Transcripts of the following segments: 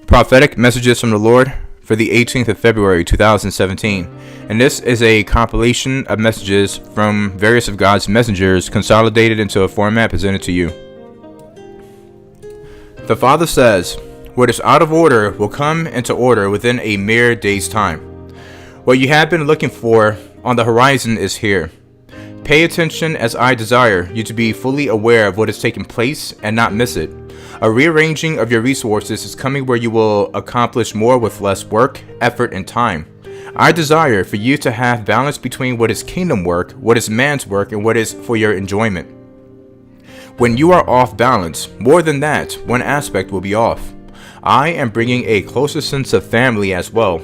Prophetic messages from the Lord for the 18th of February 2017, and this is a compilation of messages from various of God's messengers consolidated into a format presented to you. The Father says, "What is out of order will come into order within a mere day's time. What you have been looking for on the horizon is here. Pay attention as I desire you to be fully aware of what is taking place and not miss it. A rearranging of your resources is coming where you will accomplish more with less work, effort, and time. I desire for you to have balance between what is kingdom work, what is man's work, and what is for your enjoyment. When you are off balance, more than that, one aspect will be off. I am bringing a closer sense of family as well.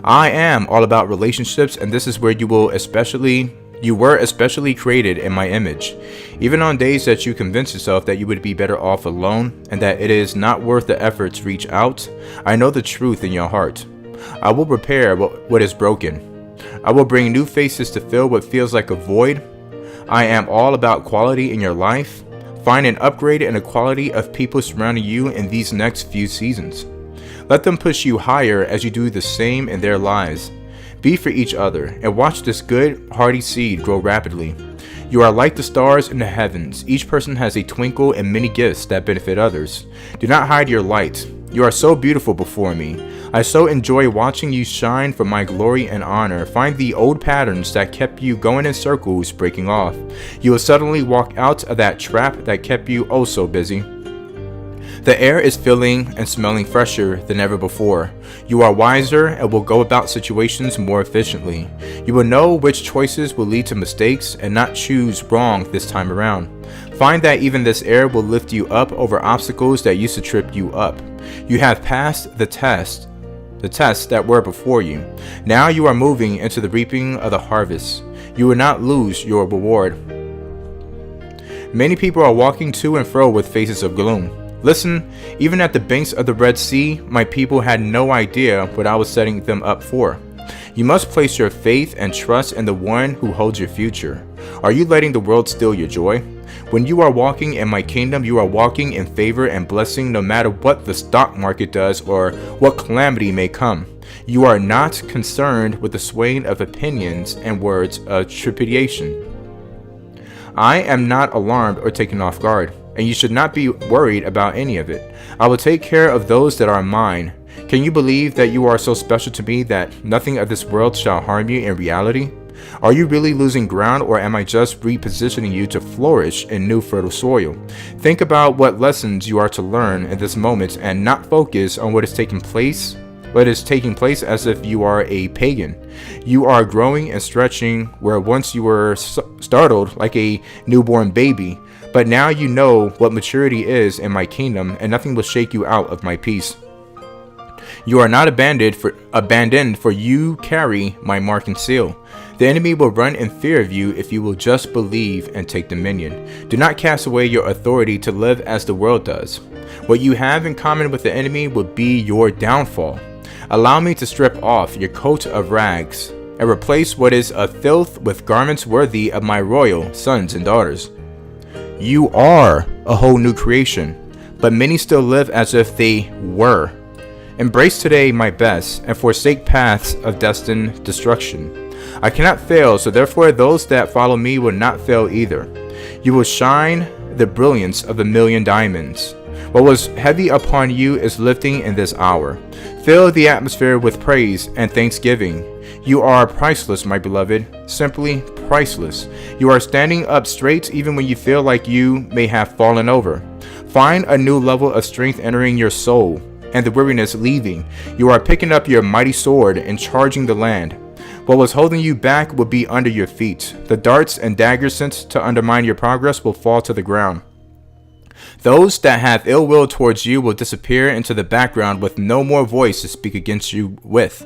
I am all about relationships, and this is where you were especially created in my image. Even on days that you convince yourself that you would be better off alone and that it is not worth the effort to reach out, I know the truth in your heart. I will repair what is broken. I will bring new faces to fill what feels like a void. I am all about quality in your life. Find an upgrade in the quality of people surrounding you in these next few seasons. Let them push you higher as you do the same in their lives. Be for each other, and watch this good, hearty seed grow rapidly. You are like the stars in the heavens. Each person has a twinkle and many gifts that benefit others. Do not hide your light. You are so beautiful before me. I so enjoy watching you shine for my glory and honor. Find the old patterns that kept you going in circles breaking off. You will suddenly walk out of that trap that kept you oh so busy. The air is feeling and smelling fresher than ever before. You are wiser and will go about situations more efficiently. You will know which choices will lead to mistakes and not choose wrong this time around. Find that even this air will lift you up over obstacles that used to trip you up. You have passed the tests that were before you. Now you are moving into the reaping of the harvest. You will not lose your reward. Many people are walking to and fro with faces of gloom. Listen, even at the banks of the Red Sea, my people had no idea what I was setting them up for. You must place your faith and trust in the one who holds your future. Are you letting the world steal your joy? When you are walking in my kingdom, you are walking in favor and blessing no matter what the stock market does or what calamity may come. You are not concerned with the swaying of opinions and words of trepidation. I am not alarmed or taken off guard, and you should not be worried about any of it. I will take care of those that are mine. Can you believe that you are so special to me that nothing of this world shall harm you in reality? Are you really losing ground, or am I just repositioning you to flourish in new fertile soil? Think about what lessons you are to learn in this moment and not focus on what is taking place as if you are a pagan. You are growing and stretching where once you were startled like a newborn baby. But now you know what maturity is in my kingdom, and nothing will shake you out of my peace. You are not abandoned, for you carry my mark and seal. The enemy will run in fear of you if you will just believe and take dominion. Do not cast away your authority to live as the world does. What you have in common with the enemy will be your downfall. Allow me to strip off your coat of rags and replace what is of filth with garments worthy of my royal sons and daughters. You are a whole new creation, but many still live as if they were. Embrace today my best and forsake paths of destined destruction. I cannot fail, so therefore those that follow me will not fail either. You will shine the brilliance of a million diamonds. What was heavy upon you is lifting in this hour. Fill the atmosphere with praise and thanksgiving. You are priceless, my beloved, simply priceless. You are standing up straight even when you feel like you may have fallen over. Find a new level of strength entering your soul and the weariness leaving. You are picking up your mighty sword and charging the land. What was holding you back will be under your feet. The darts and daggers sent to undermine your progress will fall to the ground. Those that have ill will towards you will disappear into the background with no more voice to speak against you with.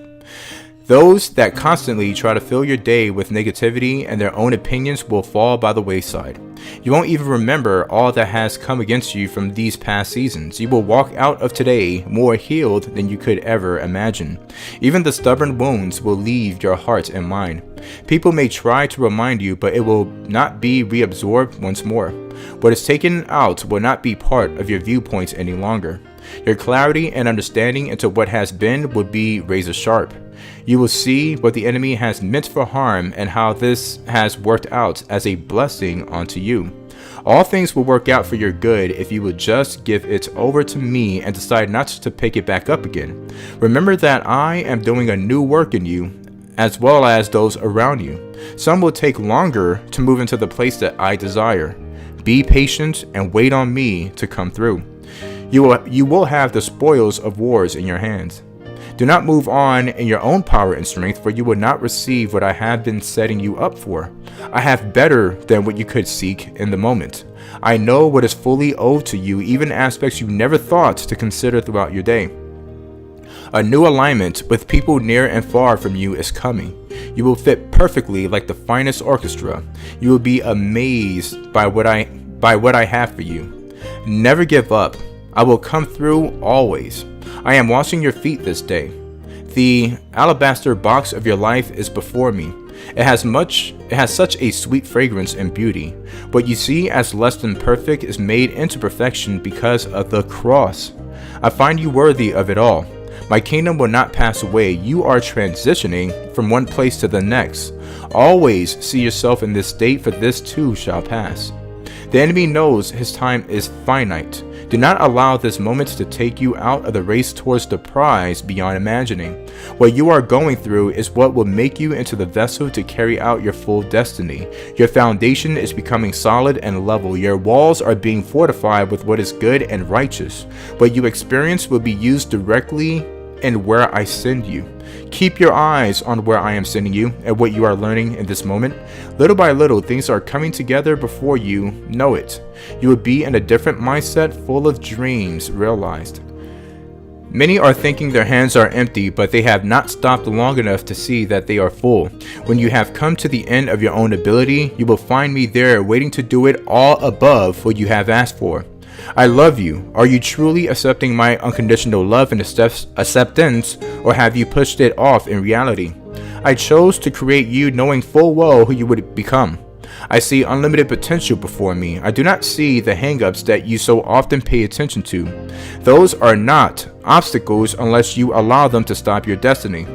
Those that constantly try to fill your day with negativity and their own opinions will fall by the wayside. You won't even remember all that has come against you from these past seasons. You will walk out of today more healed than you could ever imagine. Even the stubborn wounds will leave your heart and mind. People may try to remind you, but it will not be reabsorbed once more. What is taken out will not be part of your viewpoints any longer. Your clarity and understanding into what has been will be razor sharp. You will see what the enemy has meant for harm and how this has worked out as a blessing unto you. All things will work out for your good if you will just give it over to me and decide not to pick it back up again. Remember that I am doing a new work in you, as well as those around you. Some will take longer to move into the place that I desire. Be patient and wait on me to come through. You will have the spoils of wars in your hands. Do not move on in your own power and strength, for you will not receive what I have been setting you up for. I have better than what you could seek in the moment. I know what is fully owed to you, even aspects you never thought to consider throughout your day. A new alignment with people near and far from you is coming. You will fit perfectly like the finest orchestra. You will be amazed by what I have for you. Never give up. I will come through always. I am washing your feet this day. The alabaster box of your life is before me. It has such a sweet fragrance and beauty. What you see as less than perfect is made into perfection because of the cross. I find you worthy of it all. My kingdom will not pass away. You are transitioning from one place to the next. Always see yourself in this state, for this too shall pass. The enemy knows his time is finite. Do not allow this moment to take you out of the race towards the prize beyond imagining. What you are going through is what will make you into the vessel to carry out your full destiny. Your foundation is becoming solid and level. Your walls are being fortified with what is good and righteous. What you experience will be used directly in where I send you. Keep your eyes on where I am sending you and what you are learning in this moment. Little by little, things are coming together before you know it. You will be in a different mindset, full of dreams realized. Many are thinking their hands are empty, but they have not stopped long enough to see that they are full. When you have come to the end of your own ability, you will find me there waiting to do it all above what you have asked for. I love you. Are you truly accepting my unconditional love and acceptance, or have you pushed it off in reality? I chose to create you knowing full well who you would become. I see unlimited potential before me. I do not see the hang-ups that you so often pay attention to. Those are not obstacles unless you allow them to stop your destiny.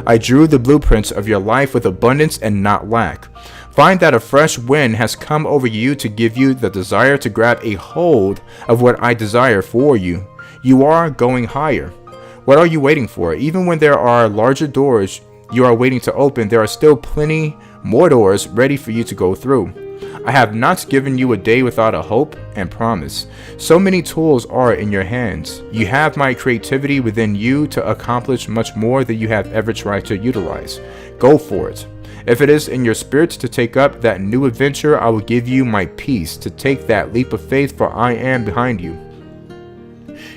I drew the blueprints of your life with abundance and not lack. Find that a fresh wind has come over you to give you the desire to grab a hold of what I desire for you. You are going higher. What are you waiting for? Even when there are larger doors you are waiting to open, there are still plenty more doors ready for you to go through. I have not given you a day without a hope and promise. So many tools are in your hands. You have my creativity within you to accomplish much more than you have ever tried to utilize. Go for it. If it is in your spirit to take up that new adventure, I will give you my peace to take that leap of faith, for I am behind you.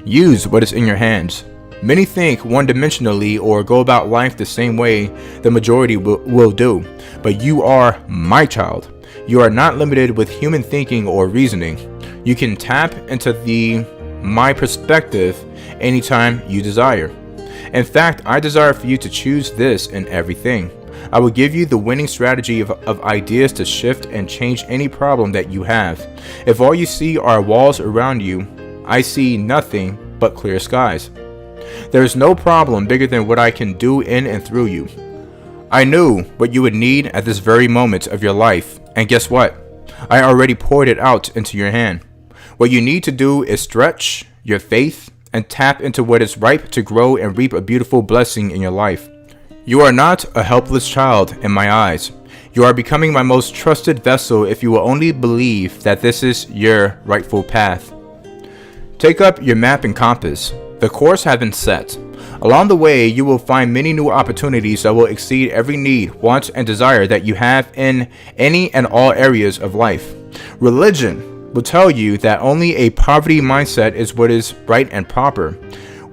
Use what is in your hands. Many think one-dimensionally or go about life the same way the majority will do, but you are my child. You are not limited with human thinking or reasoning. You can tap into my perspective anytime you desire. In fact, I desire for you to choose this in everything. I will give you the winning strategy of ideas to shift and change any problem that you have. If all you see are walls around you, I see nothing but clear skies. There is no problem bigger than what I can do in and through you. I knew what you would need at this very moment of your life, and guess what? I already poured it out into your hand. What you need to do is stretch your faith and tap into what is ripe to grow and reap a beautiful blessing in your life. You are not a helpless child in my eyes. You are becoming my most trusted vessel if you will only believe that this is your rightful path. Take up your map and compass. The course has been set. Along the way, you will find many new opportunities that will exceed every need, want, and desire that you have in any and all areas of life. Religion will tell you that only a poverty mindset is what is right and proper.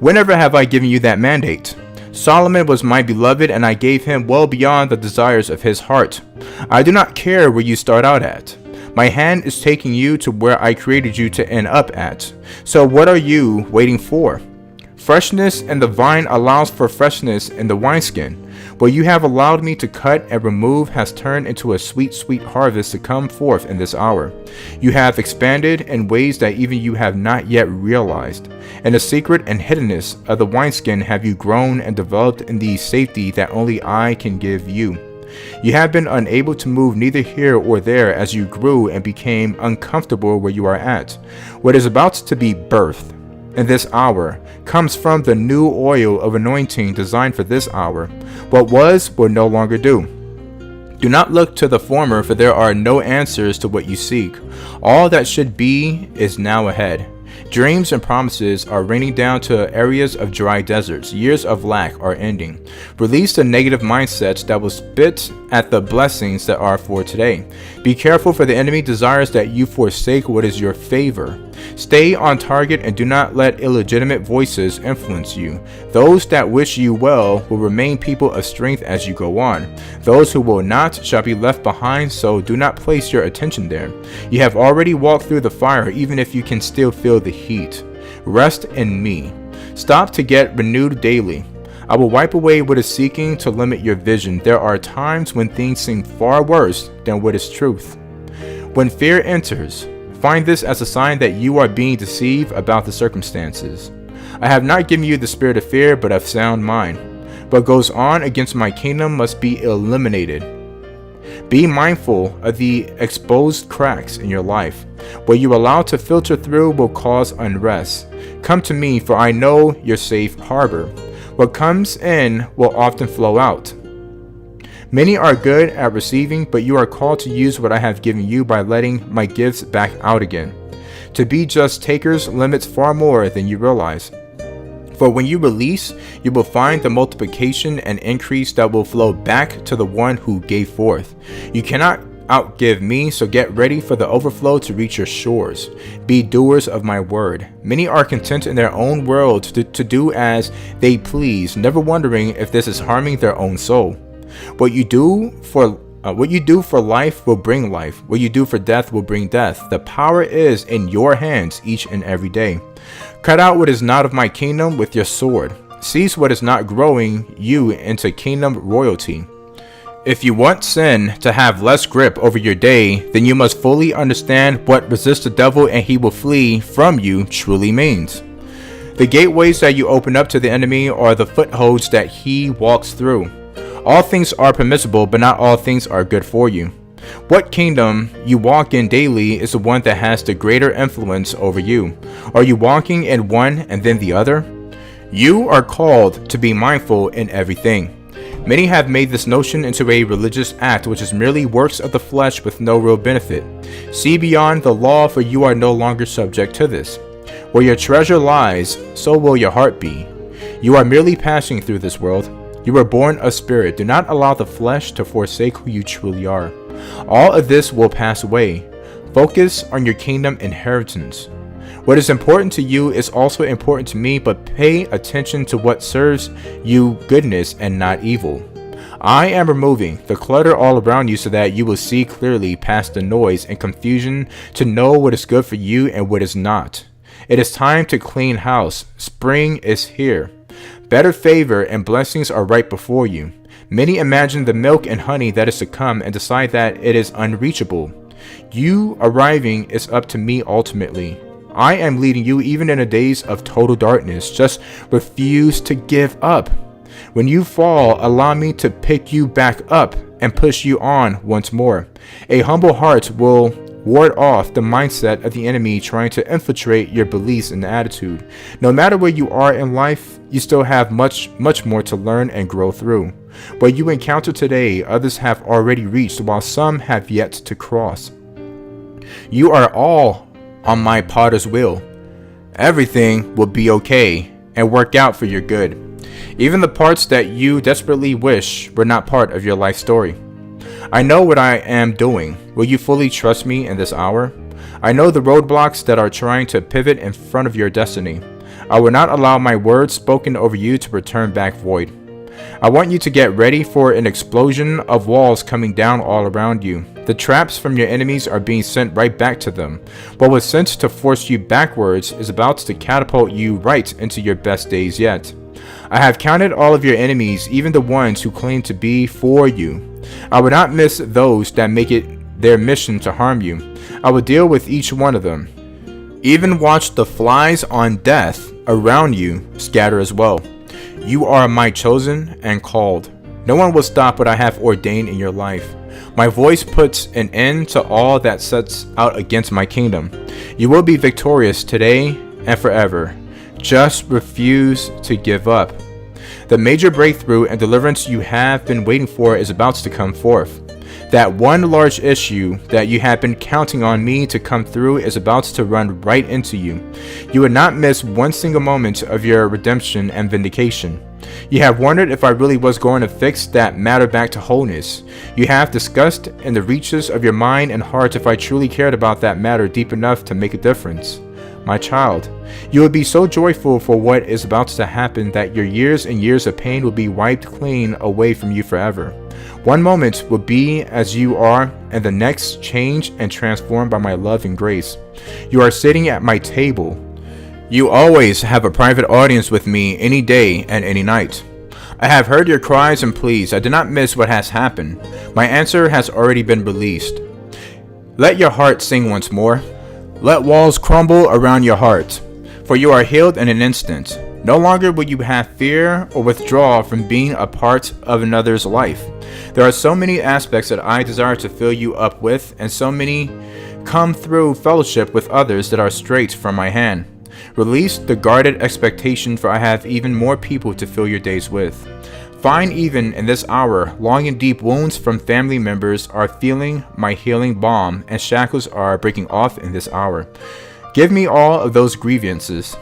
Whenever have I given you that mandate? Solomon was my beloved, and I gave him well beyond the desires of his heart. I do not care where you start out at. My hand is taking you to where I created you to end up at. So what are you waiting for? Freshness in the vine allows for freshness in the wineskin. What you have allowed me to cut and remove has turned into a sweet, sweet harvest to come forth in this hour. You have expanded in ways that even you have not yet realized. In the secret and hiddenness of the wineskin have you grown and developed in the safety that only I can give you. You have been unable to move neither here or there as you grew and became uncomfortable where you are at. What is about to be birthed in this hour comes from the new oil of anointing designed for this hour. What was will no longer do. Do not look to the former, for there are no answers to what you seek. All that should be is now ahead. Dreams and promises are raining down to areas of dry deserts. Years of lack are ending. Release the negative mindsets that will spit at the blessings that are for today. Be careful, for the enemy desires that you forsake what is your favor. Stay on target and do not let illegitimate voices influence you. Those that wish you well will remain people of strength as you go on. Those who will not shall be left behind, so do not place your attention there. You have already walked through the fire, even if you can still feel the heat. Rest in me. Stop to get renewed daily. I will wipe away what is seeking to limit your vision. There are times when things seem far worse than what is truth. When fear enters, find this as a sign that you are being deceived about the circumstances. I have not given you the spirit of fear, but of sound mind. What goes on against my kingdom must be eliminated. Be mindful of the exposed cracks in your life. What you allow to filter through will cause unrest. Come to me, for I know your safe harbor. What comes in will often flow out. Many are good at receiving, but you are called to use what I have given you by letting my gifts back out again. To be just takers limits far more than you realize. For when you release, you will find the multiplication and increase that will flow back to the one who gave forth. You cannot outgive me, so get ready for the overflow to reach your shores. Be doers of my word. Many are content in their own world to do as they please, never wondering if this is harming their own soul. What you do for life will bring life. What you do for death will bring death. The power is in your hands each and every day. Cut out what is not of my kingdom with your sword. Seize what is not growing you into kingdom royalty. If you want sin to have less grip over your day, then you must fully understand what resist the devil and he will flee from you truly means. The gateways that you open up to the enemy are the footholds that he walks through. All things are permissible, but not all things are good for you. What kingdom you walk in daily is the one that has the greater influence over you. Are you walking in one and then the other? You are called to be mindful in everything. Many have made this notion into a religious act which is merely works of the flesh with no real benefit. See beyond the law, for you are no longer subject to this. Where your treasure lies, so will your heart be. You are merely passing through this world. You were born of spirit. Do not allow the flesh to forsake who you truly are. All of this will pass away. Focus on your kingdom inheritance. What is important to you is also important to me, but pay attention to what serves you goodness and not evil. I am removing the clutter all around you so that you will see clearly past the noise and confusion to know what is good for you and what is not. It is time to clean house. Spring is here. Better favor and blessings are right before you. Many imagine the milk and honey that is to come and decide that it is unreachable. You arriving is up to me ultimately. I am leading you even in the days of total darkness. Just refuse to give up. When you fall, allow me to pick you back up and push you on once more. A humble heart will ward off the mindset of the enemy trying to infiltrate your beliefs and attitude. No matter where you are in life, you still have much more to learn and grow through. What you encounter today, others have already reached, while some have yet to cross. You are all on my potter's wheel. Everything will be okay and work out for your good. Even the parts that you desperately wish were not part of your life story. I know what I am doing. Will you fully trust me in this hour? I know the roadblocks that are trying to pivot in front of your destiny. I will not allow my words spoken over you to return back void. I want you to get ready for an explosion of walls coming down all around you. The traps from your enemies are being sent right back to them. What was sent to force you backwards is about to catapult you right into your best days yet. I have counted all of your enemies, even the ones who claim to be for you. I will not miss those that make it their mission to harm you. I will deal with each one of them. Even watch the flies on death around you scatter as well. You are my chosen and called. No one will stop what I have ordained in your life. My voice puts an end to all that sets out against my kingdom. You will be victorious today and forever. Just refuse to give up. The major breakthrough and deliverance you have been waiting for is about to come forth. That one large issue that you have been counting on me to come through is about to run right into you. You would not miss one single moment of your redemption and vindication. You have wondered if I really was going to fix that matter back to wholeness. You have discussed in the reaches of your mind and heart if I truly cared about that matter deep enough to make a difference. My child, you will be so joyful for what is about to happen that your years and years of pain will be wiped clean away from you forever. One moment will be as you are, and the next changed and transformed by my love and grace. You are sitting at my table. You always have a private audience with me any day and any night. I have heard your cries and pleas. I did not miss what has happened. My answer has already been released. Let your heart sing once more. Let walls crumble around your heart, for you are healed in an instant. No longer will you have fear or withdraw from being a part of another's life. There are so many aspects that I desire to fill you up with, and so many come through fellowship with others that are straight from my hand. Release the guarded expectation, for I have even more people to fill your days with. Find even in this hour, long and deep wounds from family members are feeling my healing balm, and shackles are breaking off in this hour. Give me all of those grievances.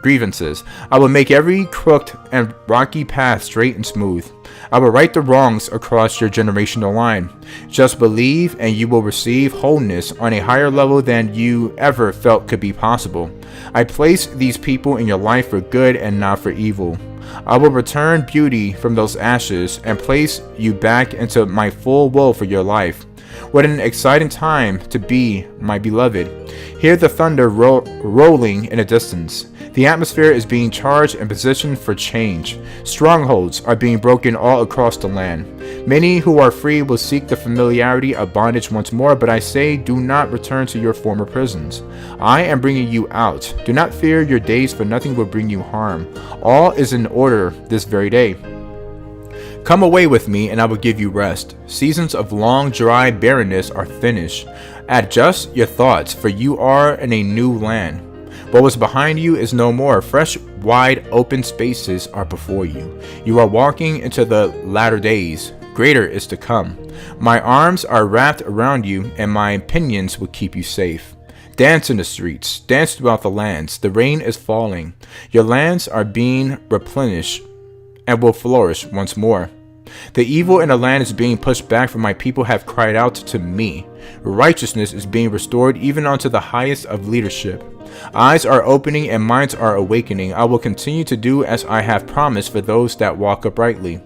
I will make every crooked and rocky path straight and smooth. I will right the wrongs across your generational line. Just believe and you will receive wholeness on a higher level than you ever felt could be possible. I place these people in your life for good and not for evil. I will return beauty from those ashes and place you back into my full will for your life. What an exciting time to be, my beloved. Hear the thunder rolling in the distance. The atmosphere is being charged and positioned for change. Strongholds are being broken all across the land. Many who are free will seek the familiarity of bondage once more, but I say do not return to your former prisons. I am bringing you out. Do not fear your days, for nothing will bring you harm. All is in order this very day. Come away with me, and I will give you rest. Seasons of long, dry barrenness are finished. Adjust your thoughts, for you are in a new land. What was behind you is no more. Fresh, wide open spaces are before you. You are walking into the latter days. Greater is to come. My arms are wrapped around you, and my pinions will keep you safe. Dance in the streets. Dance throughout the lands. The rain is falling. Your lands are being replenished and will flourish once more. The evil in the land is being pushed back, for my people have cried out to me. Righteousness is being restored even unto the highest of leadership. Eyes are opening and minds are awakening. I will continue to do as I have promised for those that walk uprightly.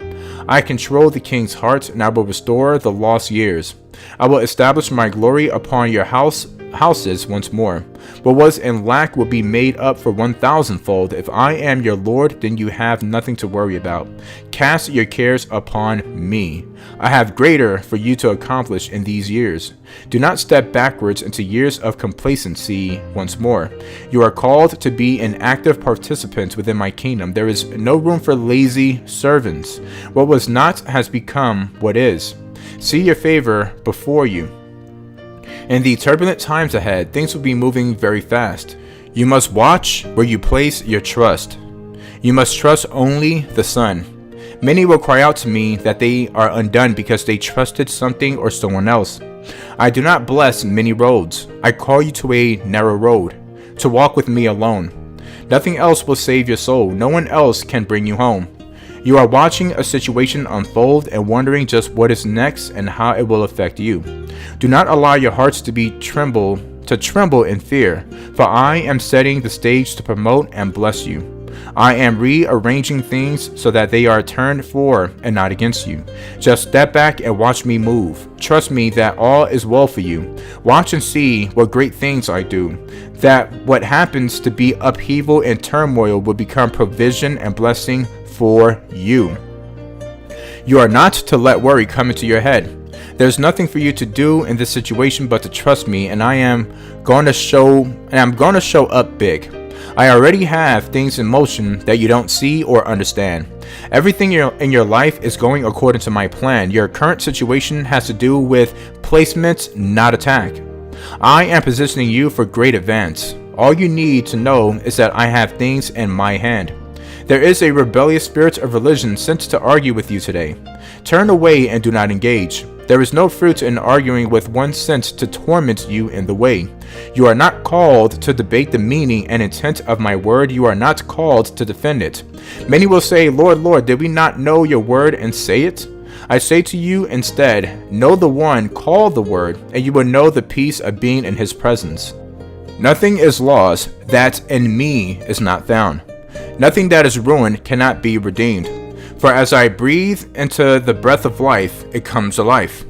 I control the king's heart, and I will restore the lost years. I will establish my glory upon your houses once more. What was in lack will be made up for 1,000-fold. If I am your Lord, then you have nothing to worry about. Cast your cares upon me. I have greater for you to accomplish in these years. Do not step backwards into years of complacency once more. You are called to be an active participant within my kingdom. There is no room for lazy servants. What was not has become what is. See your favor before you. In the turbulent times ahead, things will be moving very fast. You must watch where you place your trust. You must trust only the Son. Many will cry out to me that they are undone because they trusted something or someone else. I do not bless many roads. I call you to a narrow road, to walk with me alone. Nothing else will save your soul. No one else can bring you home. You are watching a situation unfold and wondering just what is next and how it will affect you. Do not allow your hearts to tremble in fear, for I am setting the stage to promote and bless you. I am rearranging things so that they are turned for and not against you. Just step back and watch me move. Trust me that all is well for you. Watch and see what great things I do. That what happens to be upheaval and turmoil will become provision and blessing for you. You are not to let worry come into your head. There's nothing for you to do in this situation but to trust me, and I'm going to show up big. I already have things in motion that you don't see or understand. Everything in your life is going according to my plan. Your current situation has to do with placements, not attack. I am positioning you for great advance. All you need to know is that I have things in my hand. There is a rebellious spirit of religion sent to argue with you today. Turn away and do not engage. There is no fruit in arguing with one sent to torment you in the way. You are not called to debate the meaning and intent of my word. You are not called to defend it. Many will say, Lord, Lord, did we not know your word and say it? I say to you instead, know the one, call the word, and you will know the peace of being in his presence. Nothing is lost that in me is not found. Nothing that is ruined cannot be redeemed. For as I breathe into the breath of life, it comes to life.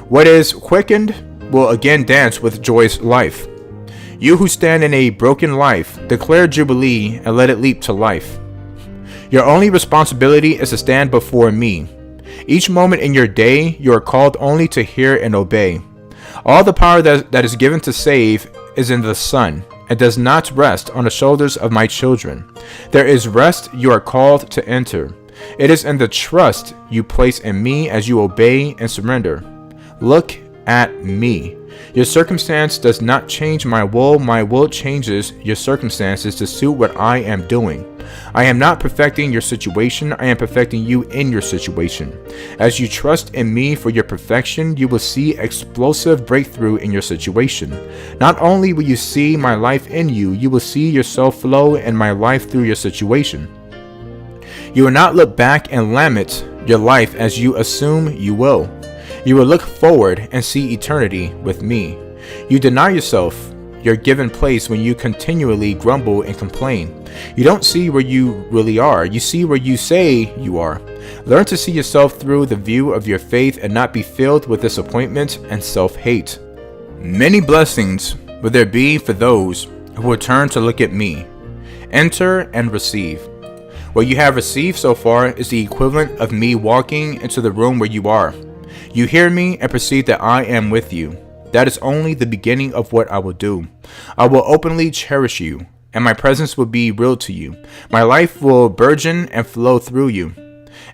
What is quickened will again dance with joy's life. You who stand in a broken life, declare jubilee and let it leap to life. Your only responsibility is to stand before me. Each moment in your day, you are called only to hear and obey. All the power that is given to save is in the Son, and does not rest on the shoulders of my children. There is rest you are called to enter. It is in the trust you place in me as you obey and surrender. Look at me. Your circumstance does not change my will changes your circumstances to suit what I am doing. I am not perfecting your situation, I am perfecting you in your situation. As you trust in me for your perfection, you will see explosive breakthrough in your situation. Not only will you see my life in you, you will see yourself flow in my life through your situation. You will not look back and lament your life as you assume you will. You will look forward and see eternity with me. You deny yourself your given place when you continually grumble and complain. You don't see where you really are. You see where you say you are. Learn to see yourself through the view of your faith and not be filled with disappointment and self-hate. Many blessings will there be for those who will turn to look at me. Enter and receive. What you have received so far is the equivalent of me walking into the room where you are. You hear me and perceive that I am with you. That is only the beginning of what I will do. I will openly cherish you, and my presence will be real to you. My life will burgeon and flow through you,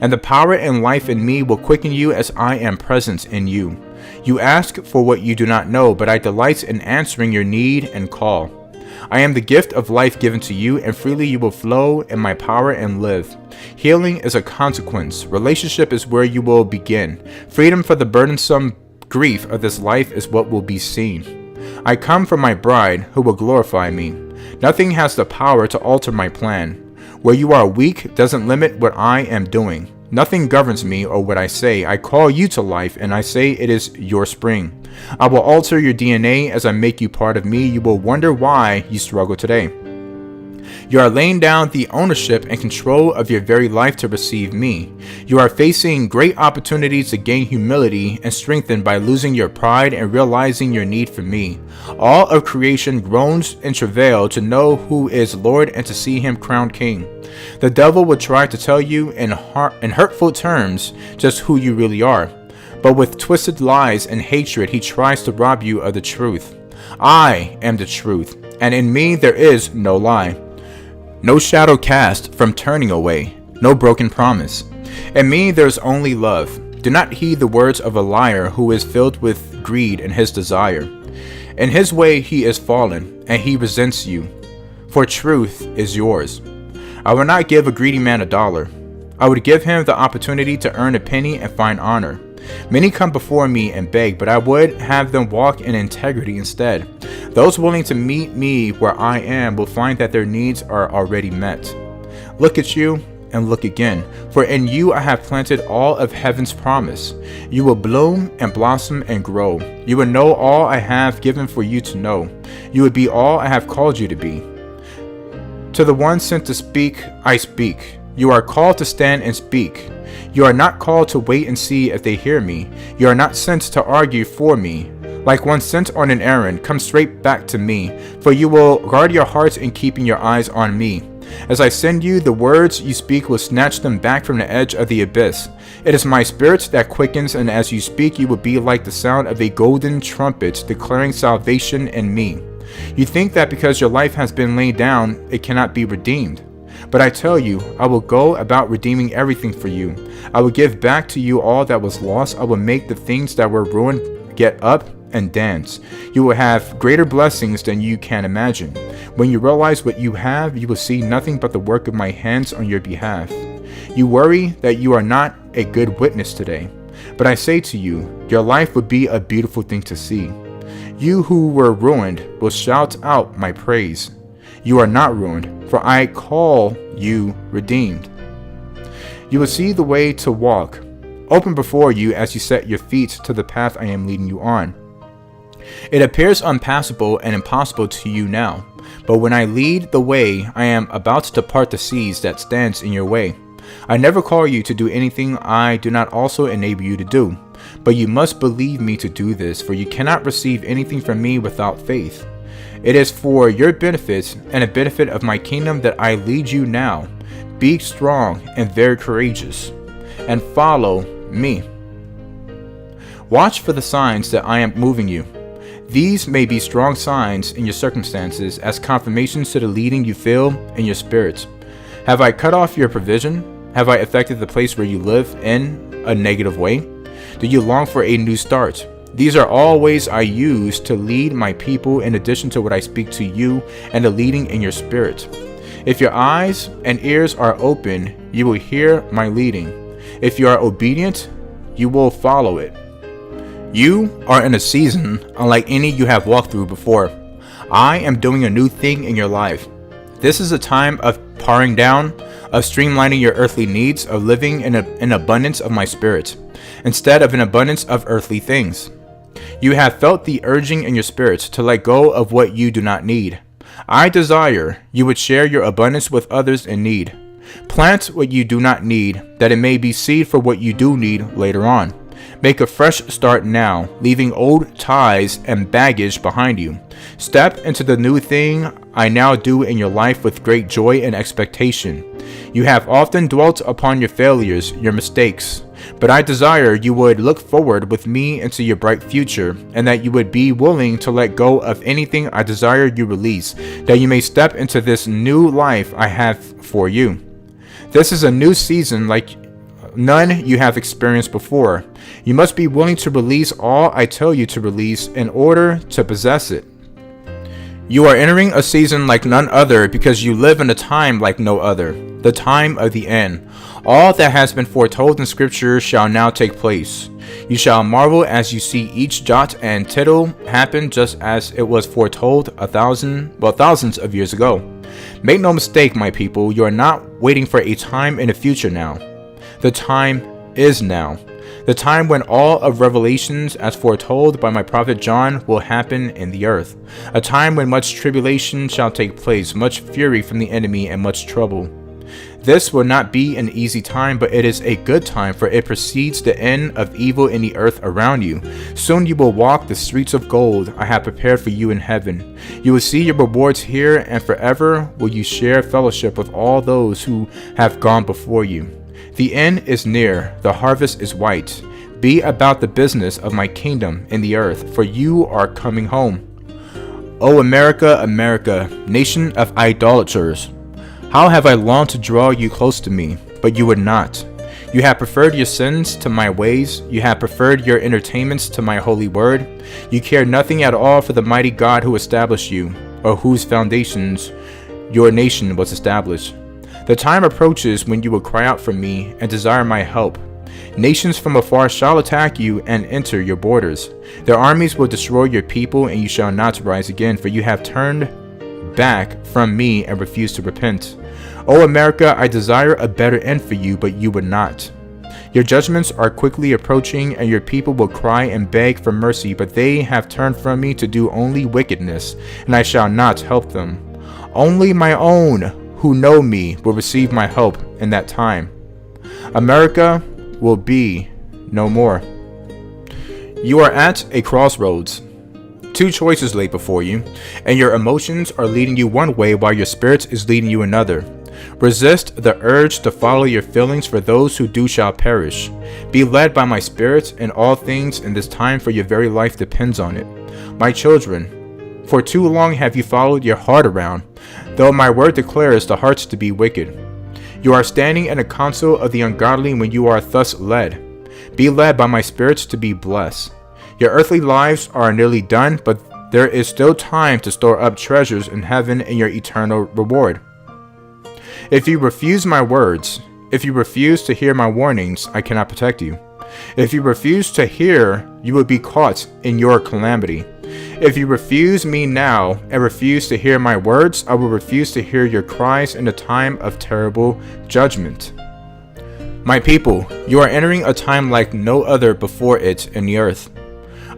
and the power and life in me will quicken you as I am present in you. You ask for what you do not know, but I delight in answering your need and call. I am the gift of life given to you, and freely you will flow in my power and live. Healing is a consequence. Relationship is where you will begin. Freedom from the burdensome grief of this life is what will be seen. I come for my bride, who will glorify me. Nothing has the power to alter my plan. Where you are weak doesn't limit what I am doing. Nothing governs me or what I say. I call you to life, and I say it is your spring. I will alter your DNA as I make you part of me. You will wonder why you struggle today. You are laying down the ownership and control of your very life to receive me. You are facing great opportunities to gain humility and strengthen by losing your pride and realizing your need for me. All of creation groans in travail to know who is Lord and to see him crowned king. The devil will try to tell you in hurtful terms just who you really are. But with twisted lies and hatred, he tries to rob you of the truth. I am the truth, and in me there is no lie. No shadow cast from turning away, no broken promise. In me there is only love. Do not heed the words of a liar who is filled with greed in his desire. In his way he is fallen, and he resents you, for truth is yours. I will not give a greedy man $1. I would give him the opportunity to earn a penny and find honor. Many come before me and beg, but I would have them walk in integrity instead. Those willing to meet me where I am will find that their needs are already met. Look at you and look again, for in you I have planted all of heaven's promise. You will bloom and blossom and grow. You will know all I have given for you to know. You will be all I have called you to be. To the one sent to speak, I speak. You are called to stand and speak. You are not called to wait and see if they hear me. You are not sent to argue for me. Like one sent on an errand, come straight back to me, for you will guard your hearts in keeping your eyes on me. As I send you, the words you speak will snatch them back from the edge of the abyss. It is my spirit that quickens, and as you speak, you will be like the sound of a golden trumpet declaring salvation in me. You think that because your life has been laid down, it cannot be redeemed. But I tell you, I will go about redeeming everything for you. I will give back to you all that was lost. I will make the things that were ruined get up and dance. You will have greater blessings than you can imagine. When you realize what you have, you will see nothing but the work of my hands on your behalf. You worry that you are not a good witness today. But I say to you, your life would be a beautiful thing to see. You who were ruined will shout out my praise. You are not ruined, for I call you redeemed. You will see the way to walk, open before you as you set your feet to the path I am leading you on. It appears unpassable and impossible to you now, but when I lead the way, I am about to part the seas that stands in your way. I never call you to do anything I do not also enable you to do, but you must believe me to do this, for you cannot receive anything from me without faith. It is for your benefit and the benefit of my kingdom that I lead you now. Be strong and very courageous, and follow me. Watch for the signs that I am moving you. These may be strong signs in your circumstances as confirmations to the leading you feel in your spirit. Have I cut off your provision? Have I affected the place where you live in a negative way? Do you long for a new start? These are all ways I use to lead my people in addition to what I speak to you and the leading in your spirit. If your eyes and ears are open, you will hear my leading. If you are obedient, you will follow it. You are in a season unlike any you have walked through before. I am doing a new thing in your life. This is a time of paring down, of streamlining your earthly needs, of living in an abundance of my spirit, instead of an abundance of earthly things. You have felt the urging in your spirit to let go of what you do not need. I desire you would share your abundance with others in need. Plant what you do not need, that it may be seed for what you do need later on. Make a fresh start now, leaving old ties and baggage behind you. Step into the new thing I now do in your life with great joy and expectation. You have often dwelt upon your failures, your mistakes, but I desire you would look forward with me into your bright future, and that you would be willing to let go of anything I desire you release, that you may step into this new life I have for you. This is a new season like none you have experienced before. You must be willing to release all I tell you to release in order to possess it. You are entering a season like none other because you live in a time like no other, the time of the end. All that has been foretold in Scripture shall now take place. You shall marvel as you see each jot and tittle happen just as it was foretold thousands of years ago. Make no mistake, my people, you are not waiting for a time in the future now. The time is now. The time when all of Revelations as foretold by my prophet John will happen in the earth. A time when much tribulation shall take place, much fury from the enemy, and much trouble. This will not be an easy time, but it is a good time, for it precedes the end of evil in the earth around you. Soon you will walk the streets of gold I have prepared for you in heaven. You will see your rewards here, and forever will you share fellowship with all those who have gone before you. The end is near, the harvest is white. Be about the business of my kingdom in the earth, for you are coming home. O America, America, nation of idolaters, how have I longed to draw you close to me, but you would not. You have preferred your sins to my ways. You have preferred your entertainments to my holy word. You care nothing at all for the mighty God who established you, or whose foundations your nation was established. The time approaches when you will cry out for me and desire my help. Nations from afar shall attack you and enter your borders. Their armies will destroy your people, and you shall not rise again, for you have turned back from me and refused to repent. O America, I desire a better end for you, but you would not. Your judgments are quickly approaching, and your people will cry and beg for mercy, but they have turned from me to do only wickedness, and I shall not help them. Only my own who know me will receive my help in that time. America will be no more. You are at a crossroads. Two choices lay before you, and your emotions are leading you one way while your spirit is leading you another. Resist the urge to follow your feelings, for those who do shall perish. Be led by my spirit in all things in this time, for your very life depends on it. My children, for too long have you followed your heart around, though my word declares the hearts to be wicked. You are standing in a council of the ungodly when you are thus led. Be led by my spirits to be blessed. Your earthly lives are nearly done, but there is still time to store up treasures in heaven in your eternal reward. If you refuse my words, if you refuse to hear my warnings, I cannot protect you. If you refuse to hear, you will be caught in your calamity. If you refuse me now and refuse to hear my words, I will refuse to hear your cries in a time of terrible judgment. My people, you are entering a time like no other before it in the earth.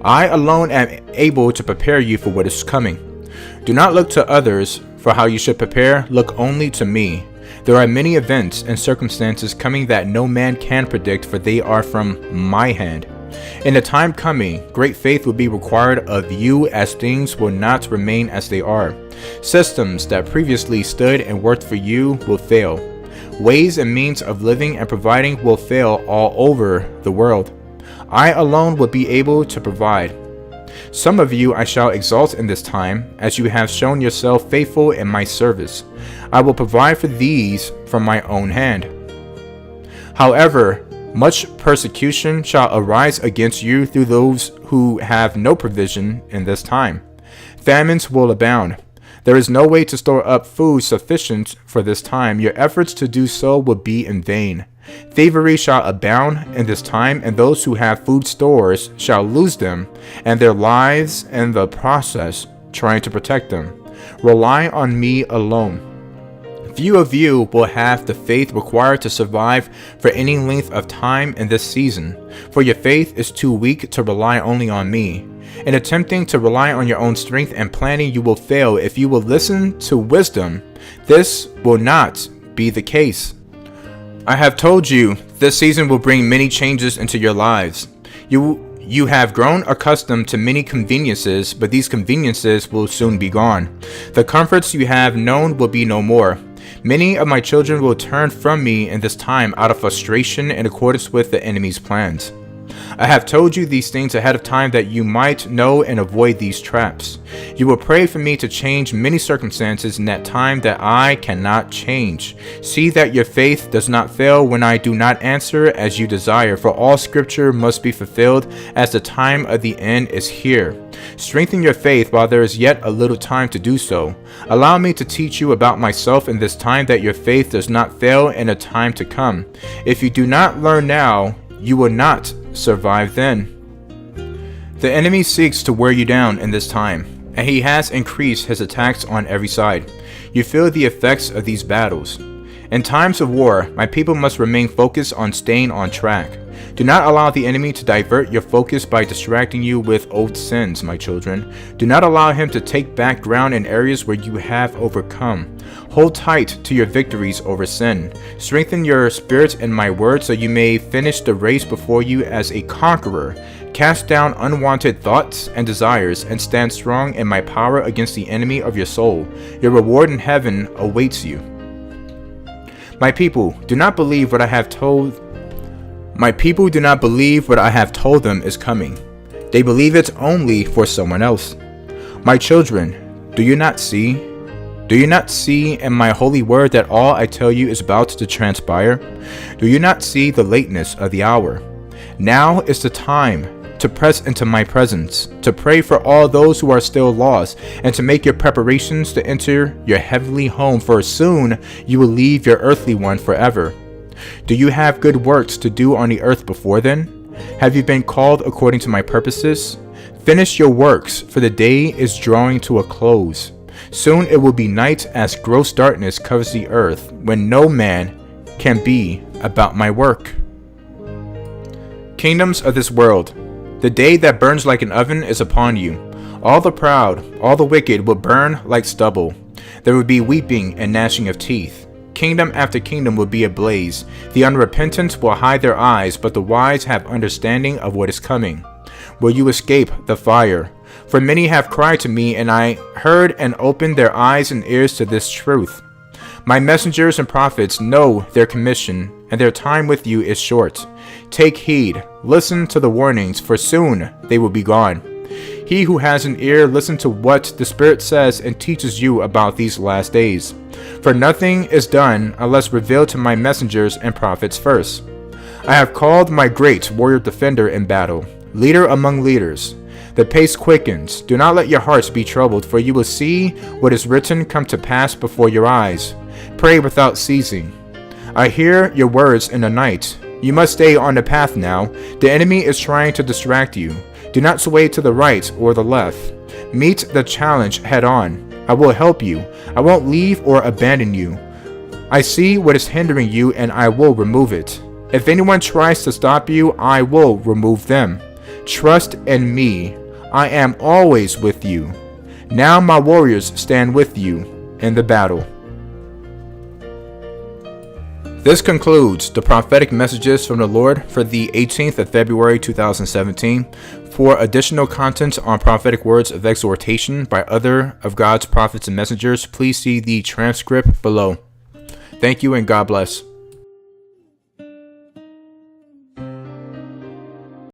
I alone am able to prepare you for what is coming. Do not look to others for how you should prepare, look only to me. There are many events and circumstances coming that no man can predict, for they are from my hand. In the time coming, great faith will be required of you, as things will not remain as they are. Systems that previously stood and worked for you will fail. Ways and means of living and providing will fail all over the world. I alone will be able to provide. Some of you I shall exalt in this time, as you have shown yourself faithful in my service. I will provide for these from my own hand. However, much persecution shall arise against you through those who have no provision in this time. Famines will abound. There is no way to store up food sufficient for this time. Your efforts to do so will be in vain. Thievery shall abound in this time, and those who have food stores shall lose them, and their lives in the process, trying to protect them. Rely on me alone. Few of you will have the faith required to survive for any length of time in this season, for your faith is too weak to rely only on me. In attempting to rely on your own strength and planning, you will fail. If you will listen to wisdom, this will not be the case. I have told you this season will bring many changes into your lives. You have grown accustomed to many conveniences, but these conveniences will soon be gone. The comforts you have known will be no more. Many of my children will turn from me in this time out of frustration in accordance with the enemy's plans. I have told you these things ahead of time that you might know and avoid these traps. You will pray for me to change many circumstances in that time that I cannot change. See that your faith does not fail when I do not answer as you desire, for all scripture must be fulfilled as the time of the end is here. Strengthen your faith while there is yet a little time to do so. Allow me to teach you about myself in this time, that your faith does not fail in a time to come. If you do not learn now, you will not survive then. The enemy seeks to wear you down in this time, and he has increased his attacks on every side. You feel the effects of these battles. In times of war, my people must remain focused on staying on track. Do not allow the enemy to divert your focus by distracting you with old sins, my children. Do not allow him to take back ground in areas where you have overcome. Hold tight to your victories over sin. Strengthen your spirit in my word, so you may finish the race before you as a conqueror. Cast down unwanted thoughts and desires, and stand strong in my power against the enemy of your soul. Your reward in heaven awaits you. My people do not believe what I have told them is coming. They believe it only for someone else. My children, do you not see? Do you not see in my holy word that all I tell you is about to transpire? Do you not see the lateness of the hour? Now is the time to press into my presence, to pray for all those who are still lost, and to make your preparations to enter your heavenly home, for soon you will leave your earthly one forever. Do you have good works to do on the earth before then? Have you been called according to my purposes? Finish your works, for the day is drawing to a close. Soon it will be night, as gross darkness covers the earth, when no man can be about my work. Kingdoms of this world, the day that burns like an oven is upon you. All the proud, all the wicked will burn like stubble. There would be weeping and gnashing of teeth. Kingdom after kingdom will be ablaze. The unrepentant will hide their eyes, but the wise have understanding of what is coming. Will you escape the fire? For many have cried to me, and I heard and opened their eyes and ears to this truth. My messengers and prophets know their commission, and their time with you is short. Take heed, listen to the warnings, for soon they will be gone. He who has an ear, listen to what the Spirit says and teaches you about these last days. For nothing is done unless revealed to my messengers and prophets first. I have called my great warrior defender in battle, leader among leaders. The pace quickens. Do not let your hearts be troubled, for you will see what is written come to pass before your eyes. Pray without ceasing. I hear your words in the night. You must stay on the path now. The enemy is trying to distract you. Do not sway to the right or the left. Meet the challenge head on. I will help you. I won't leave or abandon you. I see what is hindering you, and I will remove it. If anyone tries to stop you, I will remove them. Trust in me. I am always with you. Now my warriors stand with you in the battle. This concludes the prophetic messages from the Lord for the 18th of February 2017. For additional content on prophetic words of exhortation by other of God's prophets and messengers, please see the transcript below. Thank you and God bless.